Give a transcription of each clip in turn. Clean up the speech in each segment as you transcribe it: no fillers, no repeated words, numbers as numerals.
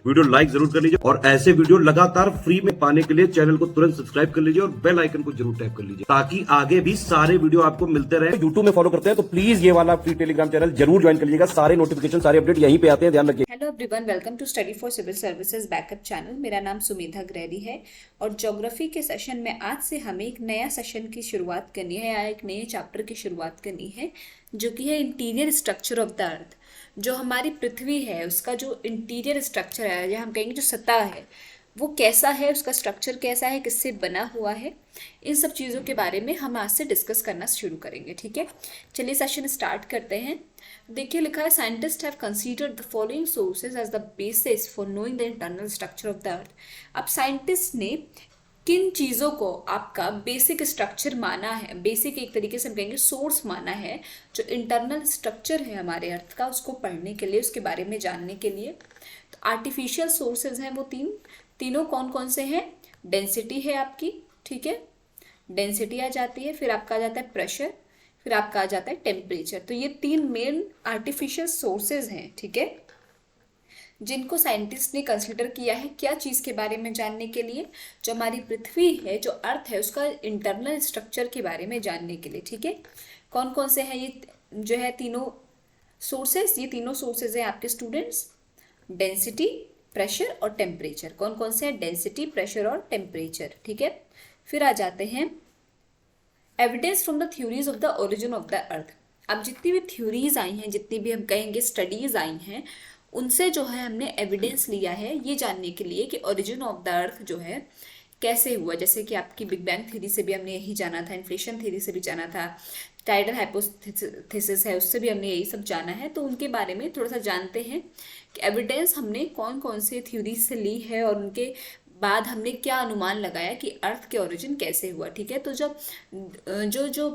Video like जरूर कर लीजिए और ऐसे वीडियो लगातार फ्री में पाने के लिए चैनल को तुरंत सब्सक्राइब कर लीजिए और बेल आइकन को जरूर टैप कर लीजिए ताकि आगे भी सारे वीडियो आपको मिलते रहे। यूट्यूब में फॉलो करते हैं तो प्लीज ये वाला फ्री टेलीग्राम चैनल जरूर ज्वाइन कर लीजिएगा। सारे नोटिफिकेशन सारे अपडेट यहीं पे आते हैं, ध्यान रखिए। Hello everyone, welcome to study for civil services backup channel. मेरा नाम सुमेधा ग्रैरी है और ज्योग्राफी के सेशन में आज से हमें एक नया सेशन की शुरुआत करनी है या एक नए चैप्टर की शुरुआत करनी है जो कि है इंटीरियर स्ट्रक्चर ऑफ द अर्थ। जो हमारी पृथ्वी है उसका जो इंटीरियर स्ट्रक्चर है या हम कहेंगे जो सतह है वो कैसा है, उसका स्ट्रक्चर कैसा है, किससे बना हुआ है, इन सब चीज़ों के बारे में हम आज से डिस्कस करना शुरू करेंगे। ठीक है, चलिए सेशन स्टार्ट करते हैं। देखिए लिखा है scientist have considered the following sources as the basis for knowing the internal structure of the earth. अब साइंटिस्ट ने किन चीज़ों को आपका बेसिक स्ट्रक्चर माना है, बेसिक एक तरीके से हम कहेंगे सोर्स माना है जो इंटरनल स्ट्रक्चर है हमारे अर्थ का, उसको पढ़ने के लिए, उसके बारे में जानने के लिए। तो आर्टिफिशियल सोर्सेज हैं वो तीनों कौन कौन से हैं? डेंसिटी है आपकी, ठीक है, डेंसिटी आ जाती है, फिर आपका आ जाता है प्रेशर, फिर आपका आ जाता है टेम्परेचर। तो ये तीन मेन आर्टिफिशियल सोर्सेज हैं, ठीक है, जिनको साइंटिस्ट ने कंसिडर किया है क्या चीज़ के बारे में जानने के लिए, जो हमारी पृथ्वी है, जो अर्थ है, उसका इंटरनल स्ट्रक्चर के बारे में जानने के लिए। ठीक है, कौन कौन से हैं ये जो है तीनों सोर्सेज? ये तीनों सोर्सेज हैं आपके स्टूडेंट्स, डेंसिटी, प्रेशर और टेम्परेचर। कौन कौन से हैं? डेंसिटी, प्रेशर और टेम्परेचर। ठीक है, फिर आ जाते हैं evidence from the theories of the origin of the earth. अब जितनी भी थ्योरीज आई हैं, जितनी भी हम कहेंगे स्टडीज आई हैं, उनसे जो है हमने एविडेंस लिया है ये जानने के लिए कि ओरिजिन ऑफ द अर्थ जो है कैसे हुआ। जैसे कि आपकी बिग बैंग थ्योरी से भी हमने यही जाना था, इन्फ्लेशन थ्योरी से भी जाना था, टाइडल हाइपोथेसिस है उससे भी हमने यही सब जाना है। तो उनके बारे में थोड़ा सा जानते हैं कि एविडेंस हमने कौन कौन से थ्योरी से ली है और उनके बाद हमने क्या अनुमान लगाया कि अर्थ के ओरिजिन कैसे हुआ। ठीक है, तो जब जो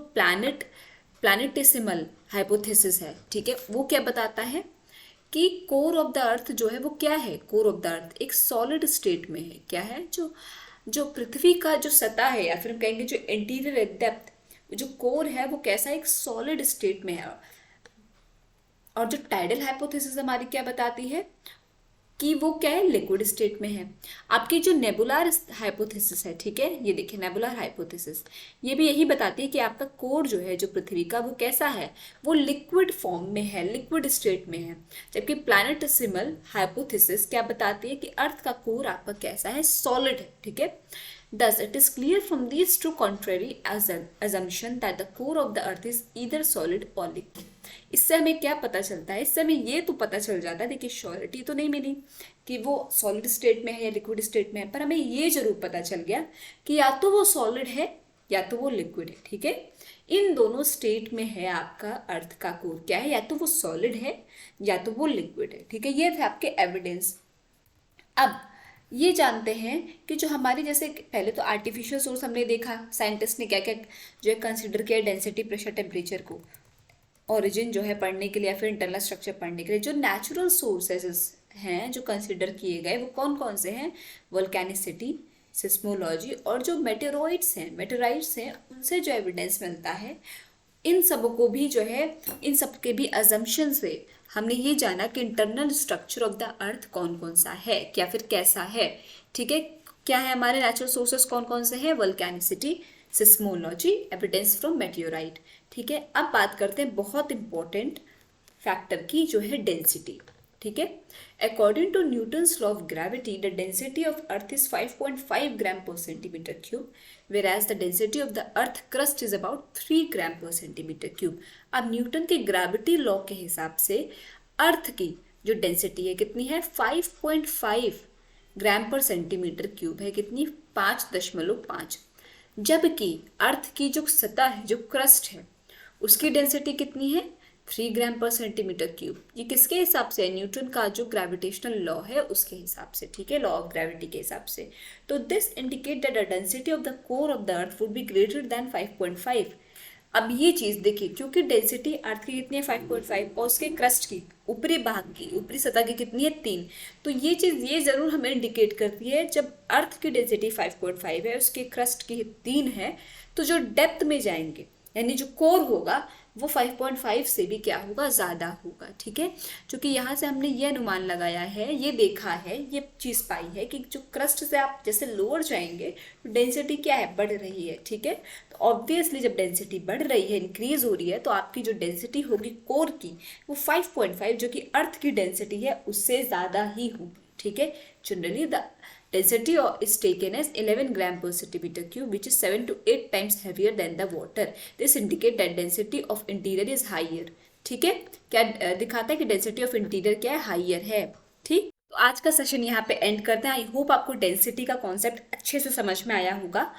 प्लैनेटेसिमल हाइपोथेसिस है, ठीक है, वो क्या बताता है कि कोर ऑफ द अर्थ जो है वो क्या है? कोर ऑफ द अर्थ एक सॉलिड स्टेट में है। क्या है? जो पृथ्वी का जो सतह है या फिर हम कहेंगे जो इंटीरियर डेप्थ, जो कोर है वो कैसा, एक सॉलिड स्टेट में है। और जो टाइडल हाइपोथेसिस हमारी क्या बताती है कि वो क्या है, लिक्विड स्टेट में है। आपकी जो नेबुलर हाइपोथेसिस है, ठीक है, ये देखिए नेबुलर हाइपोथेसिस, ये भी यही बताती है कि आपका कोर जो है जो पृथ्वी का वो कैसा है, वो लिक्विड फॉर्म में है, लिक्विड स्टेट में है। जबकि प्लैनेटेसिमल हाइपोथेसिस क्या बताती है कि अर्थ का कोर आपका कैसा है, सॉलिड है। ठीक है, thus it is clear from these two contrary assumption that the core of the earth is either solid or liquid। इससे हमें क्या पता चलता है? इससे हमें ये तो पता चल जाता है, देखिए श्योरिटी तो नहीं मिली कि वो सॉलिड स्टेट में है या लिक्विड स्टेट में है, पर हमें ये जरूर पता चल गया कि या तो वो सॉलिड है या तो वो लिक्विड है। ठीक है, इन दोनों स्टेट में है आपका अर्थ का कोर। क्या है? या तो वो सॉलिड है या तो वो लिक्विड है। ठीक है, ये थे आपके एविडेंस। अब ये जानते हैं कि जो हमारी जैसे पहले तो आर्टिफिशियल सोर्स हमने देखा, साइंटिस्ट ने क्या क्या जो है कंसिडर किया, डेंसिटी, प्रेशर, टेम्परेचर को ओरिजिन जो है पढ़ने के लिए या फिर इंटरनल स्ट्रक्चर पढ़ने के लिए। जो नेचुरल सोर्सेज हैं जो कंसिडर किए गए वो कौन कौन से हैं? वोल्केनिसिटी, सिस्मोलॉजी और जो मेटेरोइड्स हैं उनसे जो एविडेंस मिलता है। इन सब को भी जो है, इन सब के भी अजम्पशन से हमने ये जाना कि इंटरनल स्ट्रक्चर ऑफ द अर्थ कौन कौन सा है या फिर कैसा है। ठीक है, क्या है हमारे नेचुरल सोर्सेस कौन कौन से हैं? वोल्केनिसिटी, सिस्मोलॉजी, एविडेंस फ्रॉम मेटेओराइट। ठीक है, अब बात करते हैं बहुत इंपॉर्टेंट फैक्टर की जो है डेंसिटी। ठीक है, according to Newton's law of gravity the density of earth is 5.5 gram per centimetre cube, whereas the density of the earth crust is about 3 gram per centimetre cube. अब Newton के gravity law के हिसाब से अर्थ की जो density है कितनी है? 5.5 ग्राम पर सेंटीमीटर क्यूब है। कितनी? 5.5। जबकि अर्थ की जो सतह है, जो क्रस्ट है, उसकी डेंसिटी कितनी है? 3 ग्राम पर सेंटीमीटर क्यूब। ये किसके हिसाब से है? न्यूटन का जो ग्रेविटेशनल लॉ है उसके हिसाब से। ठीक है, लॉ ऑफ ग्रेविटी के हिसाब से। तो this indicate that the density of the core of the earth would be greater than 5.5। अब ये चीज़ देखिए, क्योंकि डेंसिटी अर्थ की कितनी है? 5.5 और उसके क्रस्ट की, ऊपरी भाग की, ऊपरी सतह की कितनी है? 3। तो ये चीज़ ये ज़रूर हमें इंडिकेट करती है जब अर्थ की डेंसिटी 5.5 है, उसके क्रस्ट की 3 है, तो जो डेप्थ में जाएंगे यानी जो कोर होगा वो 5.5 से भी क्या होगा, ज़्यादा होगा। ठीक है, क्योंकि यहाँ से हमने ये अनुमान लगाया है, ये देखा है, ये चीज़ पाई है कि जो क्रस्ट से आप जैसे लोअर जाएंगे तो डेंसिटी क्या है, बढ़ रही है। ठीक है, तो ऑब्वियसली जब डेंसिटी बढ़ रही है, इंक्रीज हो रही है, तो आपकी जो डेंसिटी होगी कोर की वो 5.5 जो कि अर्थ की डेंसिटी है उससे ज़्यादा ही होगी। ठीक है, generally the density is taken as 11 gram per centimeter cube, which is 7 to 8 times heavier than the water. This indicate that density of interior is higher. ठीक है, क्या दिखाता है कि डेंसिटी ऑफ इंटीरियर क्या है, हाइयर है। ठीक, तो आज का सेशन यहाँ पे एंड करते हैं। आई होप आपको डेंसिटी का कॉन्सेप्ट अच्छे से समझ में आया होगा।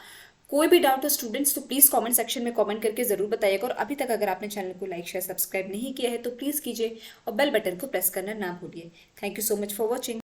कोई भी डाउट हो स्टूडेंट्स तो प्लीज़ कमेंट सेक्शन में कमेंट करके ज़रूर बताइएगा, और अभी तक अगर आपने चैनल को लाइक शेयर सब्सक्राइब नहीं किया है तो प्लीज़ कीजिए और बेल बटन को प्रेस करना ना भूलिए। Thank you so much for watching.